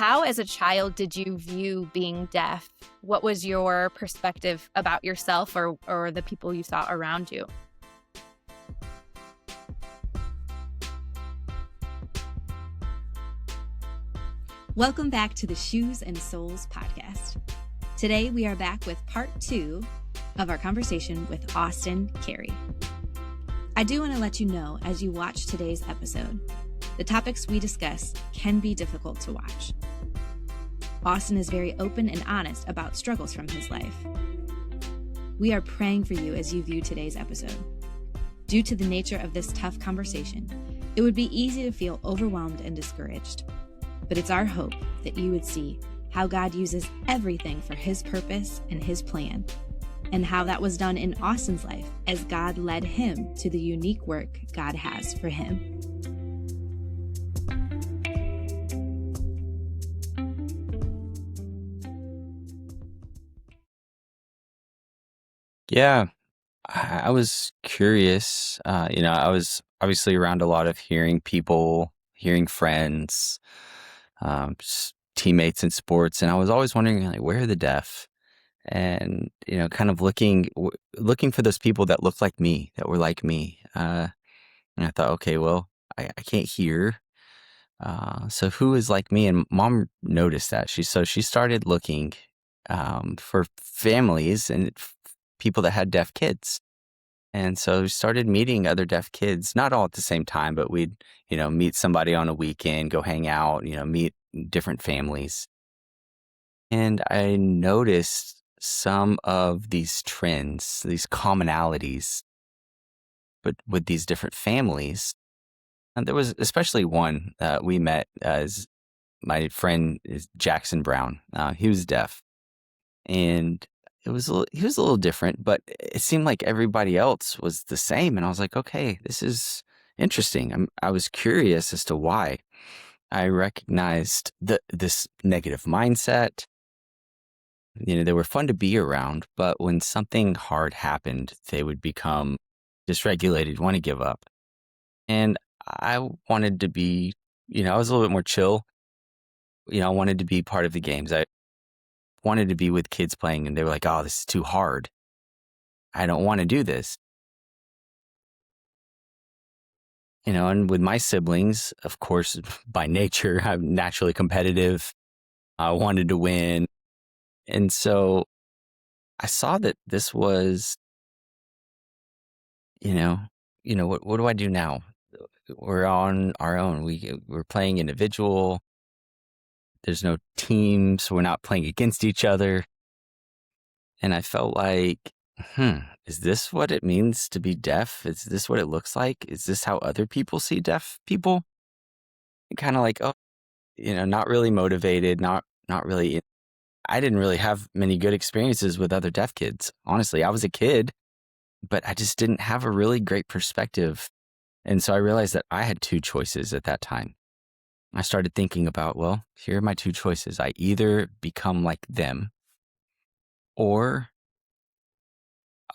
How, as a child, did you view being deaf? What was your perspective about yourself or the people you saw around you? Welcome back to the Shoes and Souls podcast. Today we are back with part 2 of our conversation with Austin Cary. I do want to let you know as you watch today's episode, the topics we discuss can be difficult to watch. Austin is very open and honest about struggles from his life. We are praying for you as you view today's episode. Due to the nature of this tough conversation, it would be easy to feel overwhelmed and discouraged. But it's our hope that you would see how God uses everything for His purpose and His plan, and how that was done in Austin's life as God led him to the unique work God has for him. Yeah, I was curious. I was obviously around a lot of hearing people, hearing friends, teammates in sports, and I was always wondering, like, where are the deaf? And kind of looking for those people that looked like me, that were like me. And I thought, okay, well, I can't hear. So who is like me? And Mom noticed that. She started looking for families and people that had deaf kids. And so we started meeting other deaf kids, not all at the same time, but we'd, meet somebody on a weekend, go hang out, meet different families. And I noticed some of these trends, these commonalities, but with these different families. And there was especially one we met as my friend is Jackson Brown. He was deaf. And he was a little different, but it seemed like everybody else was the same. And I was like, okay, this is interesting. I was curious as to why. I recognized this negative mindset. They were fun to be around, but when something hard happened, they would become dysregulated, want to give up. And I wanted to be, I was a little bit more chill. I wanted to be part of the games. I wanted to be with kids playing, and they were like, oh, this is too hard. I don't want to do this. And with my siblings, of course, by nature, I'm naturally competitive. I wanted to win. And so I saw that this was, what do I do now? We're on our own. We're playing individual. There's no team, so we're not playing against each other. And I felt like, is this what it means to be deaf? Is this what it looks like? Is this how other people see deaf people? Kind of like, not really motivated, not really. I didn't really have many good experiences with other deaf kids. Honestly, I was a kid, but I just didn't have a really great perspective. And so I realized that I had two choices at that time. I started thinking about, well, here are my two choices. I either become like them, or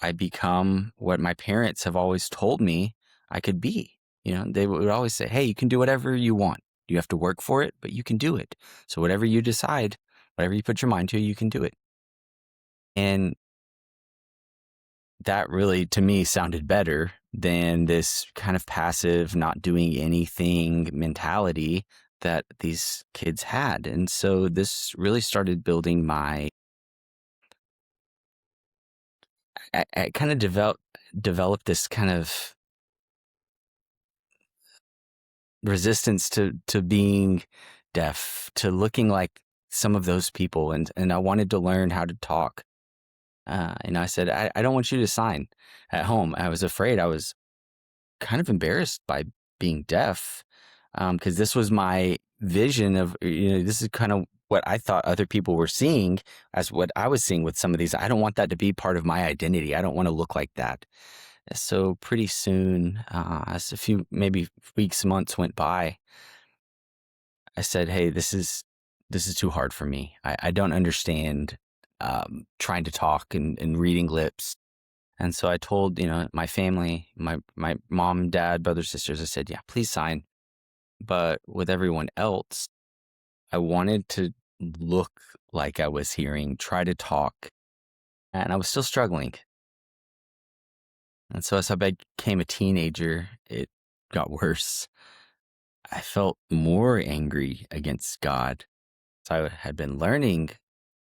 I become what my parents have always told me I could be. They would always say, hey, you can do whatever you want. You have to work for it, but you can do it. So whatever you decide, whatever you put your mind to, you can do it. And that really, to me, sounded better than this kind of passive, not doing anything mentality that these kids had. And so this really started building I kind of developed this kind of resistance to being deaf, to looking like some of those people. And I wanted to learn how to talk. And I said, I don't want you to sign at home. I was afraid. I was kind of embarrassed by being deaf, because this was my vision of, this is kind of what I thought other people were seeing as what I was seeing with some of these. I don't want that to be part of my identity. I don't want to look like that. So pretty soon, as a few maybe weeks, months went by, I said, hey, this is too hard for me. I don't understand trying to talk and reading lips. And so I told, my family, my mom, dad, brothers, sisters, I said, yeah, please sign. But with everyone else, I wanted to look like I was hearing, try to talk, and I was still struggling. And so as I became a teenager, it got worse. I felt more angry against God. So I had been learning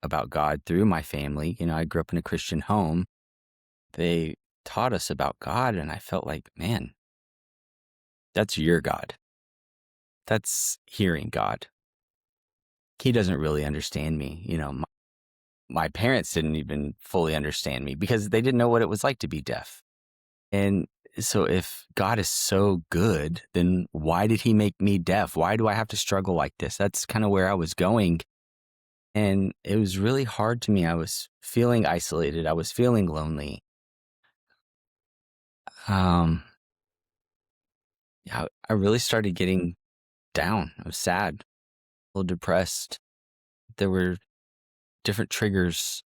about God through my family. I grew up in a Christian home. They taught us about God, and I felt like, man, that's your God. That's hearing God. He doesn't really understand me. My parents didn't even fully understand me because they didn't know what it was like to be deaf. And so if God is so good, then why did he make me deaf? Why do I have to struggle like this? That's kind of where I was going. And it was really hard to me. I was feeling isolated. I was feeling lonely. Um, I really started getting down. I was sad, a little depressed. There were different triggers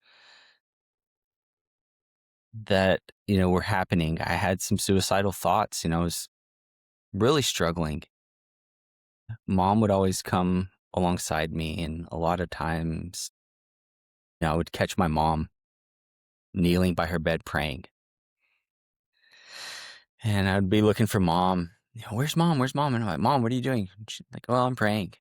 that, were happening. I had some suicidal thoughts. I was really struggling. Mom would always come alongside me, and a lot of times, I would catch my mom kneeling by her bed praying. And I'd be looking for mom. Where's mom? Where's mom? And I'm like, Mom, what are you doing? And she's like, well, I'm praying.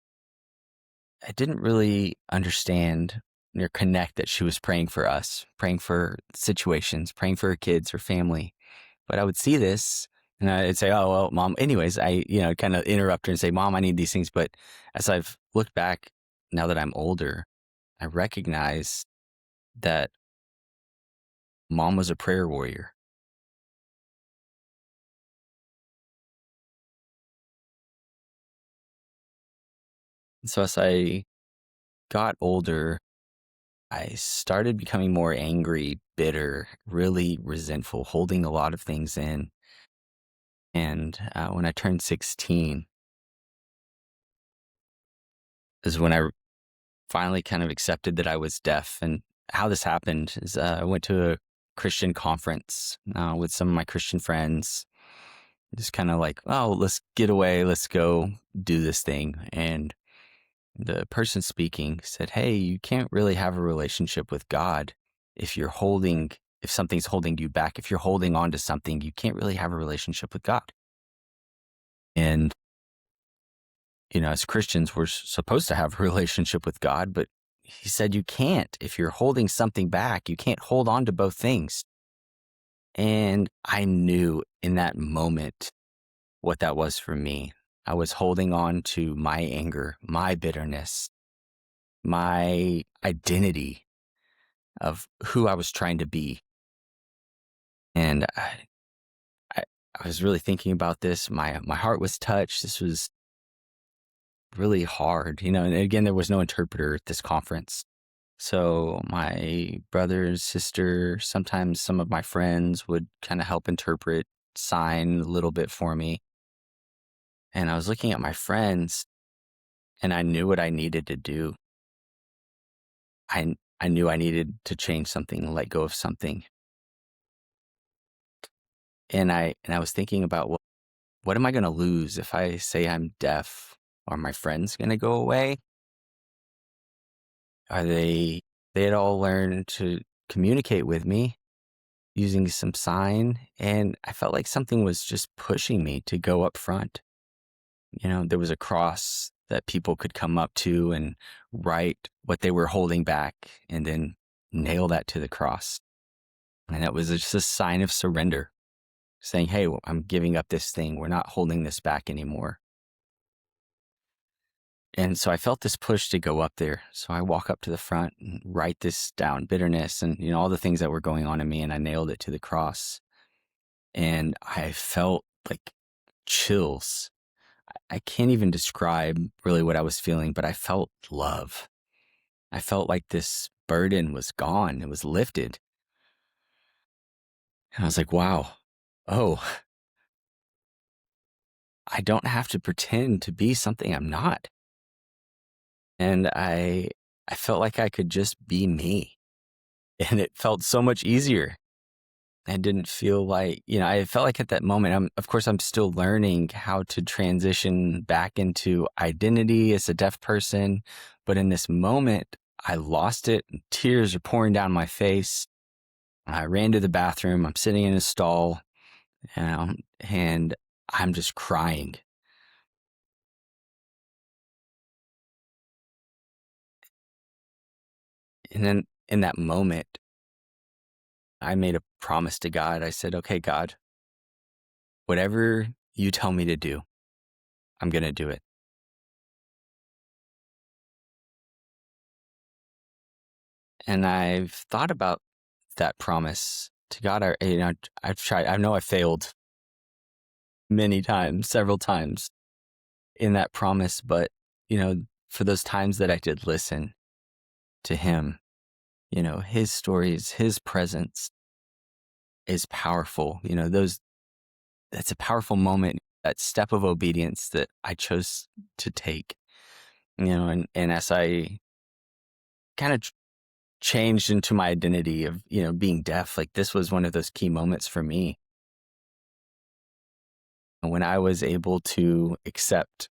I didn't really understand or connect that she was praying for us, praying for situations, praying for her kids, her family. But I would see this and I'd say, oh, well, mom, anyways, I, kind of interrupt her and say, Mom, I need these things. But as I've looked back now that I'm older, I recognize that mom was a prayer warrior. And so as I got older, I started becoming more angry, bitter, really resentful, holding a lot of things in. And when I turned 16 is when I finally kind of accepted that I was deaf. And how this happened is I went to a Christian conference with some of my Christian friends. Just kind of like, oh, let's get away. Let's go do this thing. And the person speaking said, hey, you can't really have a relationship with God if something's holding you back, if you're holding on to something, you can't really have a relationship with God. And, as Christians, we're supposed to have a relationship with God, but he said you can't. If you're holding something back, you can't hold on to both things. And I knew in that moment what that was for me. I was holding on to my anger, my bitterness, my identity of who I was trying to be. And I, I was really thinking about this. My heart was touched. This was really hard, and again, there was no interpreter at this conference. So my brother, sister, sometimes some of my friends would kind of help interpret, sign a little bit for me. And I was looking at my friends and I knew what I needed to do. I knew I needed to change something, let go of something. And I was thinking about what am I going to lose if I say I'm deaf? Are my friends going to go away? They had all learned to communicate with me using some sign, and I felt like something was just pushing me to go up front. There was a cross that people could come up to and write what they were holding back and then nail that to the cross. And that was just a sign of surrender, saying, hey, I'm giving up this thing. We're not holding this back anymore. And so I felt this push to go up there. So I walk up to the front and write this down, bitterness and, all the things that were going on in me. And I nailed it to the cross. And I felt like chills. I can't even describe really what I was feeling, but I felt love. I felt like this burden was gone. It was lifted. And I was like, wow, oh, I don't have to pretend to be something I'm not. And I felt like I could just be me. And it felt so much easier. I didn't feel like, I felt like at that moment, of course, I'm still learning how to transition back into identity as a deaf person. But in this moment, I lost it. Tears are pouring down my face. I ran to the bathroom. I'm sitting in a stall, and I'm just crying. And then in that moment, I made a promise to God. I said, okay, God, whatever you tell me to do, I'm going to do it. And I've thought about that promise to God. I've tried, I know I failed many times, several times in that promise, but, for those times that I did listen to him, his stories, his presence is powerful. That's a powerful moment, that step of obedience that I chose to take, and as I kind of changed into my identity of, being deaf, like this was one of those key moments for me. When I was able to accept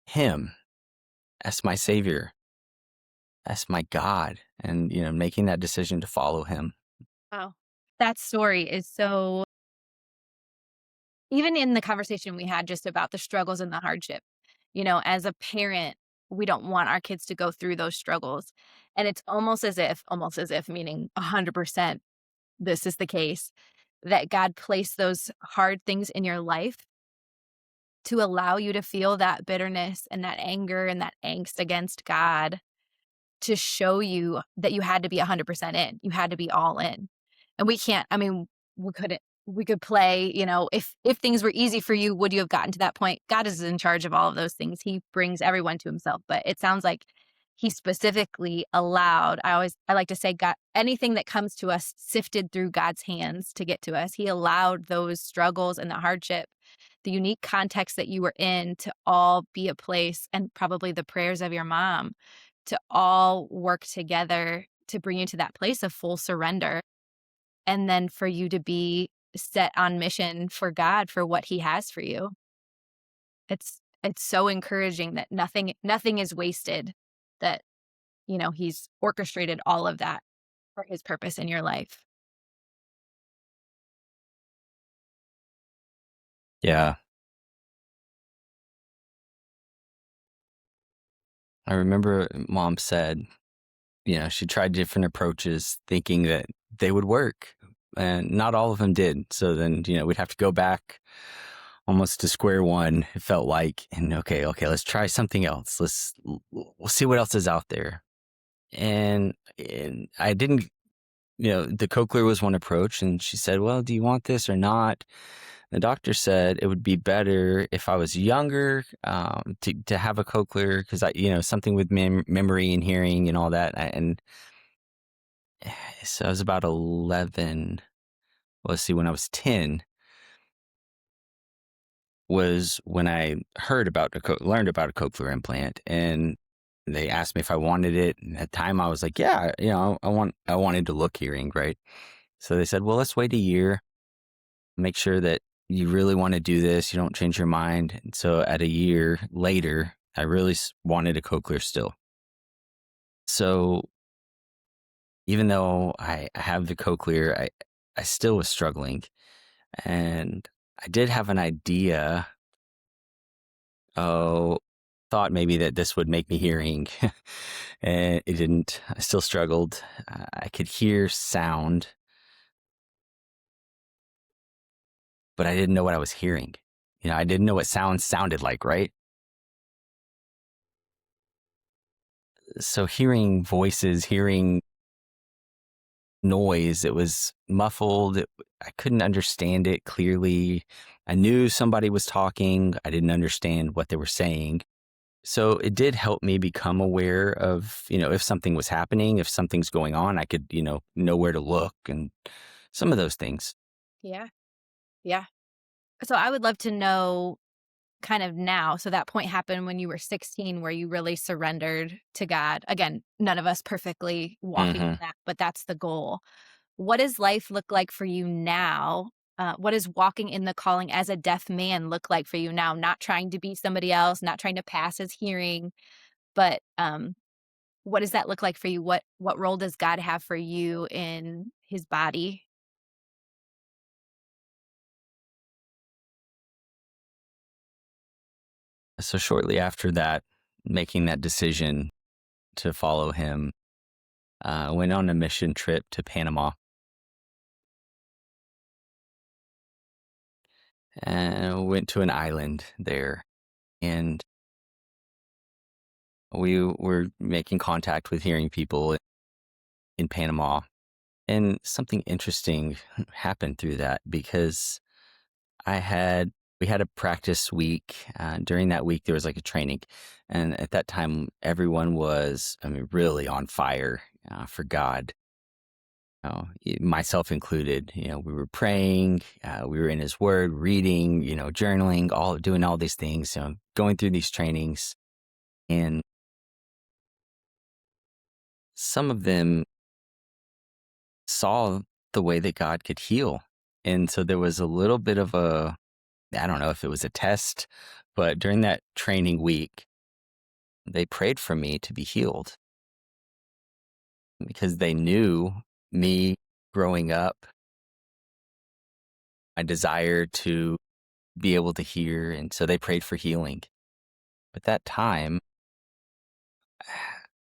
him as my savior, as my God, and, making that decision to follow him. Wow. That story is so, even in the conversation we had just about the struggles and the hardship, as a parent, we don't want our kids to go through those struggles. And it's almost as if, meaning 100% this is the case, that God placed those hard things in your life to allow you to feel that bitterness and that anger and that angst against God, to show you that you had to be 100% in. You had to be all in. And we can't, I mean, we could play, if things were easy for you, would you have gotten to that point? God is in charge of all of those things. He brings everyone to himself. But it sounds like he specifically allowed, I like to say, God, anything that comes to us sifted through God's hands to get to us. He allowed those struggles and the hardship, the unique context that you were in, to all be a place, and probably the prayers of your mom, to all work together to bring you to that place of full surrender. And then for you to be set on mission for God, for what he has for you. It's so encouraging that nothing is wasted, that, he's orchestrated all of that for his purpose in your life. Yeah. I remember mom said, she tried different approaches thinking that they would work, and not all of them did. So then, we'd have to go back almost to square one, it felt like, and okay, let's try something else. We'll see what else is out there. And I didn't, the cochlear was one approach, and she said, well, do you want this or not? The doctor said it would be better if I was younger, to have a cochlear, because something with memory and hearing and all that. And so I was about 11. Well, let's see, when I was 10 was when I learned about a cochlear implant, and they asked me if I wanted it. And at the time I was like, yeah, I wanted to look hearing, right? So they said, well, let's wait a year, make sure that you really want to do this, you don't change your mind. And so at a year later, I really wanted a cochlear still. So even though I have the cochlear, I still was struggling. And I did have an idea, oh, thought maybe that this would make me hearing. And it didn't. I still struggled. I could hear sound, but I didn't know what I was hearing. I didn't know what sound sounded like, right? So hearing voices, hearing noise, it was muffled. I couldn't understand it clearly. I knew somebody was talking. I didn't understand what they were saying. So it did help me become aware of, if something was happening, if something's going on, I could, know where to look and some of those things. Yeah. Yeah. So I would love to know, kind of now. So that point happened when you were 16, where you really surrendered to God. Again, none of us perfectly walking Hmm. in that, but that's the goal. what does life look like for you now? What does walking in the calling as a deaf man look like for you now? Not trying to be somebody else, not trying to pass as hearing, but what does that look like for you? What role does God have for you in His body? So shortly after that, making that decision to follow him, went on a mission trip to Panama and went to an island there. And we were making contact with hearing people in Panama. And something interesting happened through that because I had we had a practice week. During that week, there was like a training, and at that time, everyone was, I mean, really on fire for God. Myself included. We were praying, we were in His Word, reading, journaling, all doing all these things. Going through these trainings, and some of them saw the way that God could heal, and so there was a little bit of a, I don't know if it was a test, but during that training week, they prayed for me to be healed because they knew me growing up, my desire to be able to hear. And so they prayed for healing. But that time,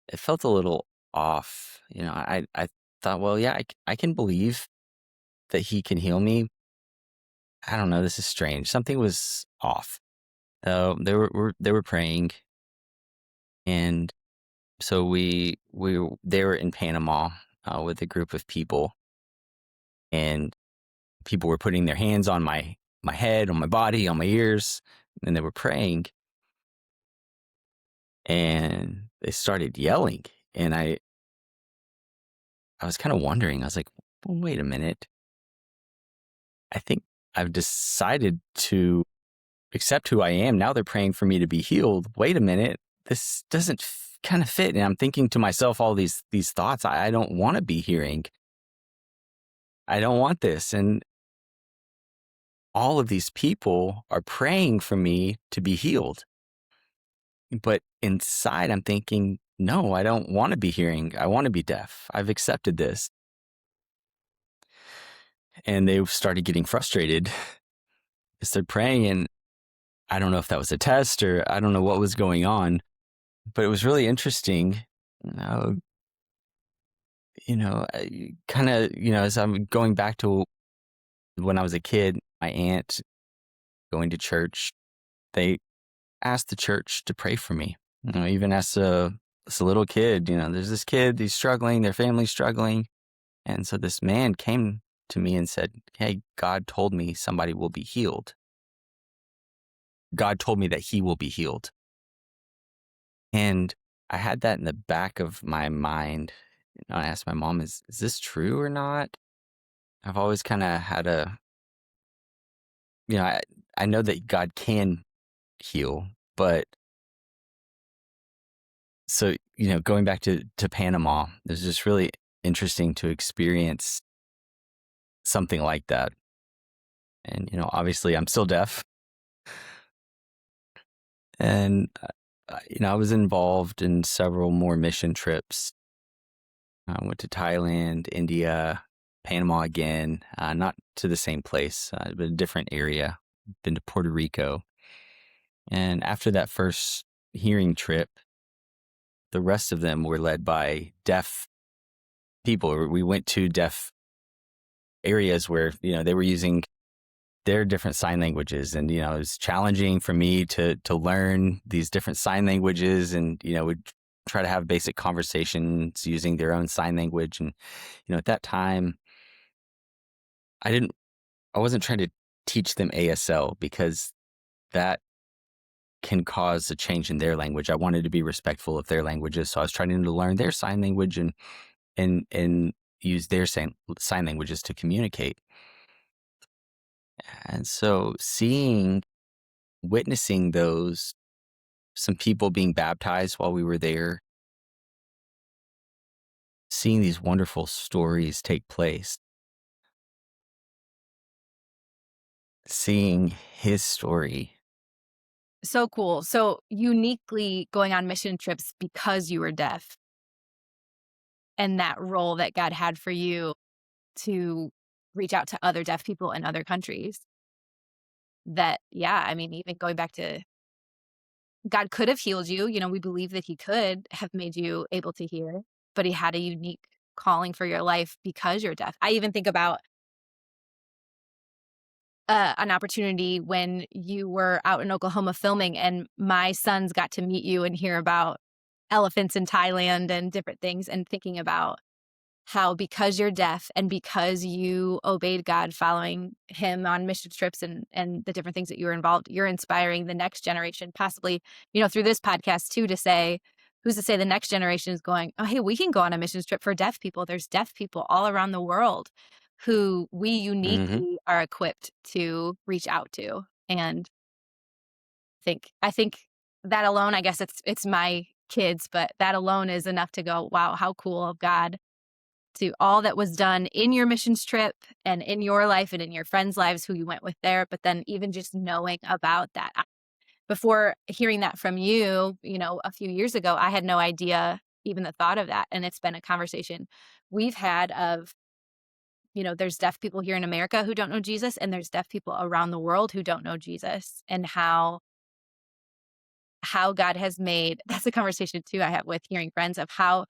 it felt a little off. I thought, well, yeah, I can believe that He can heal me. I don't know. This is strange. Something was off. So they were praying. And so they were in Panama with a group of people, and people were putting their hands on my head, on my body, on my ears, and they were praying, and they started yelling, and I was kind of wondering. I was like, well, wait a minute. I think I've decided to accept who I am. Now they're praying for me to be healed. Wait a minute. This doesn't kind of fit. And I'm thinking to myself all these thoughts. I don't want to be hearing. I don't want this. And all of these people are praying for me to be healed. But inside, I'm thinking, no, I don't want to be hearing. I want to be deaf. I've accepted this. And they started getting frustrated as they're praying. And I don't know if that was a test or I don't know what was going on, but it was really interesting. Kind of, as I'm going back to when I was a kid, my aunt going to church, they asked the church to pray for me. Even as a little kid, there's this kid, he's struggling, their family's struggling. And so this man came to me and said, hey, God told me somebody will be healed. God told me that he will be healed. And I had that in the back of my mind. I asked my mom, is this true or not? I've always kind of had I know that God can heal, but so, going back to Panama, it was just really interesting to experience something like that. And, obviously I'm still deaf. And, I was involved in several more mission trips. I went to Thailand, India, Panama again, not to the same place, but a different area. Been to Puerto Rico. And after that first hearing trip, the rest of them were led by deaf people. We went to deaf areas where, they were using their different sign languages. And, it was challenging for me to learn these different sign languages and, would try to have basic conversations using their own sign language. And, at that time, I wasn't trying to teach them ASL because that can cause a change in their language. I wanted to be respectful of their languages. So I was trying to learn their sign language and use their sign languages to communicate. And so witnessing some people being baptized while we were there, seeing these wonderful stories take place, seeing his story. So cool. So uniquely going on mission trips because you were deaf and that role that God had for you to reach out to other deaf people in other countries. That, yeah, I mean, even going back to God could have healed you. We believe that he could have made you able to hear, but he had a unique calling for your life because you're deaf. I even think about an opportunity when you were out in Oklahoma filming and my sons got to meet you and hear about elephants in Thailand and different things, and thinking about how because you're deaf and because you obeyed God following him on mission trips and the different things that you were involved, you're inspiring the next generation, possibly, through this podcast too, to say, who's to say the next generation is going, oh, hey, we can go on a missions trip for deaf people. There's deaf people all around the world who we Hmm. uniquely are equipped to reach out to. And I think that alone, I guess it's my kids, but that alone is enough to go, wow, how cool of God to all that was done in your missions trip and in your life and in your friends' lives who you went with there. But then even just knowing about that. Before hearing that from you, a few years ago, I had no idea even the thought of that. And it's been a conversation we've had of, there's deaf people here in America who don't know Jesus, and there's deaf people around the world who don't know Jesus, and how God has made that's a conversation too I have with hearing friends of how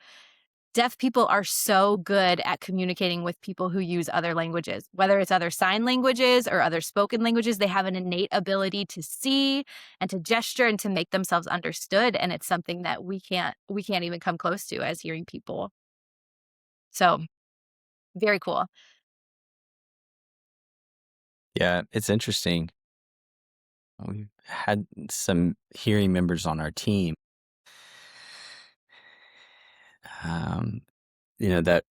deaf people are so good at communicating with people who use other languages, whether it's other sign languages or other spoken languages. They have an innate ability to see and to gesture and to make themselves understood. And it's something that we can't even come close to as hearing people. So very cool. Yeah, it's interesting. We've had some hearing members on our team, um, that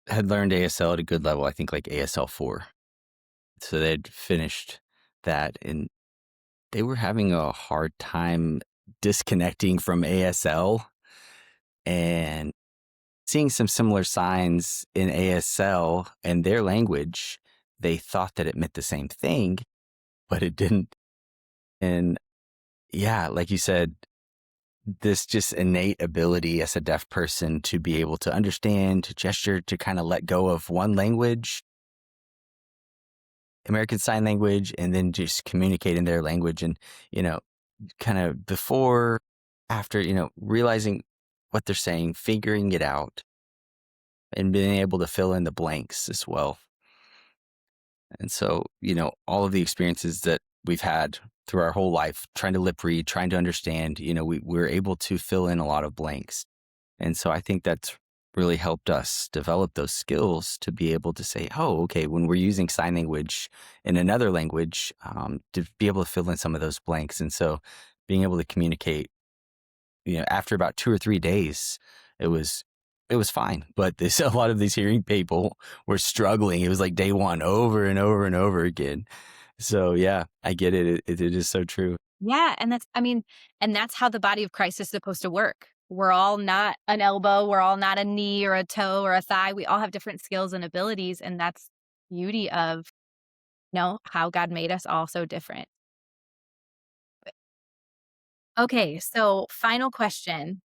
had learned ASL at a good level, I think like ASL 4. So they'd finished that and they were having a hard time disconnecting from ASL and seeing some similar signs in ASL and their language. They thought that it meant the same thing, but it didn't. And yeah, like you said, this just innate ability as a deaf person to be able to understand, to gesture, to kind of let go of one language, American Sign Language, and then just communicate in their language. And, you know, kind of before, after, realizing what they're saying, figuring it out, and being able to fill in the blanks as well. And so, all of the experiences that we've had through our whole life, trying to lip read, trying to understand, we're able to fill in a lot of blanks. And so I think that's really helped us develop those skills to be able to say, oh, okay, when we're using sign language in another language, to be able to fill in some of those blanks. And so being able to communicate, after about 2 or 3 days, it was it was fine. But this a lot of these hearing people were struggling. It was like day one over and over and over again. So yeah, I get it. It is so true. Yeah, and that's how the body of Christ is supposed to work. We're all not an elbow, we're all not a knee or a toe or a thigh. We all have different skills and abilities, and that's beauty of, how God made us all so different. Okay, so final question.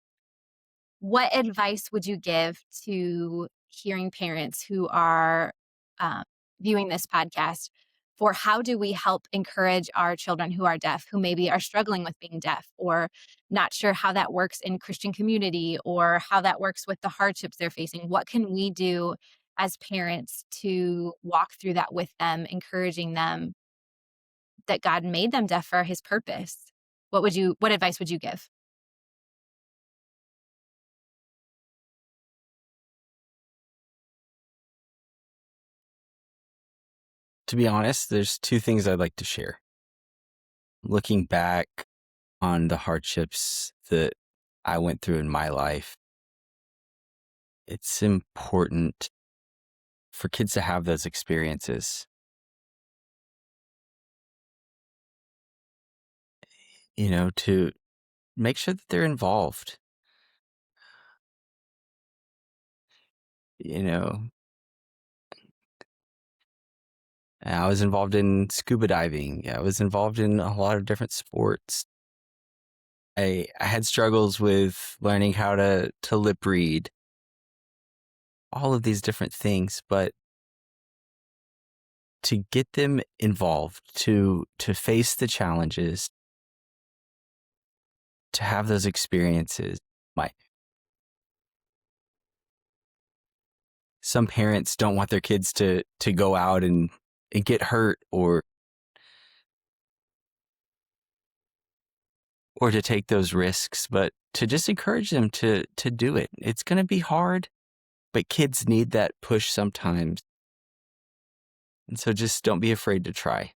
What advice would you give to hearing parents who are um, viewing this podcast for how do we help encourage our children who are deaf, who maybe are struggling with being deaf or not sure how that works in Christian community or how that works with the hardships they're facing? What can we do as parents to walk through that with them, encouraging them that God made them deaf for his purpose? What advice would you give? To be honest, there's two things I'd like to share. Looking back on the hardships that I went through in my life, it's important for kids to have those experiences, to make sure that they're involved. you know, I was involved in scuba diving. I was involved in a lot of different sports. I had struggles with learning how to lip read, all of these different things, but to get them involved, to face the challenges, to have those experiences. My Some parents don't want their kids to go out and get hurt or to take those risks, but to just encourage them to do it. It's going to be hard, but kids need that push sometimes. And so just don't be afraid to try.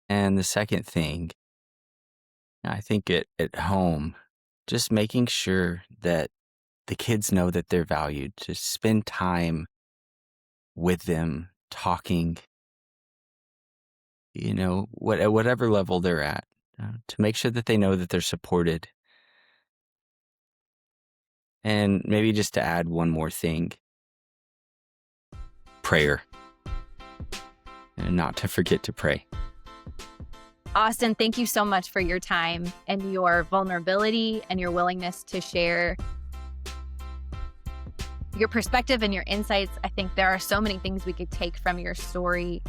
And the second thing, I think at home, just making sure that the kids know that they're valued, to spend time with them, talking, at whatever level they're at, to make sure that they know that they're supported. And maybe just to add one more thing, prayer, and not to forget to pray. Austin, thank you so much for your time and your vulnerability and your willingness to share your perspective and your insights. I think there are so many things we could take from your story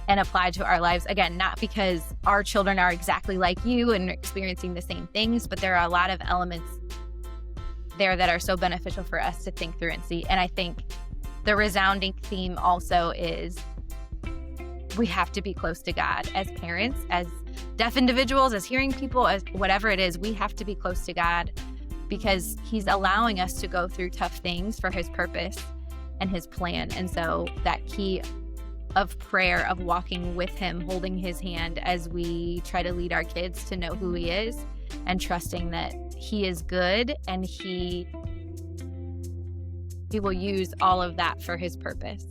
and apply to our lives. Again, not because our children are exactly like you and experiencing the same things, but there are a lot of elements there that are so beneficial for us to think through and see. And I think the resounding theme also is we have to be close to God as parents, as deaf individuals, as hearing people, as whatever it is. We have to be close to God because he's allowing us to go through tough things for his purpose and his plan. And so that key of prayer, of walking with him, holding his hand as we try to lead our kids to know who he is and trusting that he is good and he will use all of that for his purpose.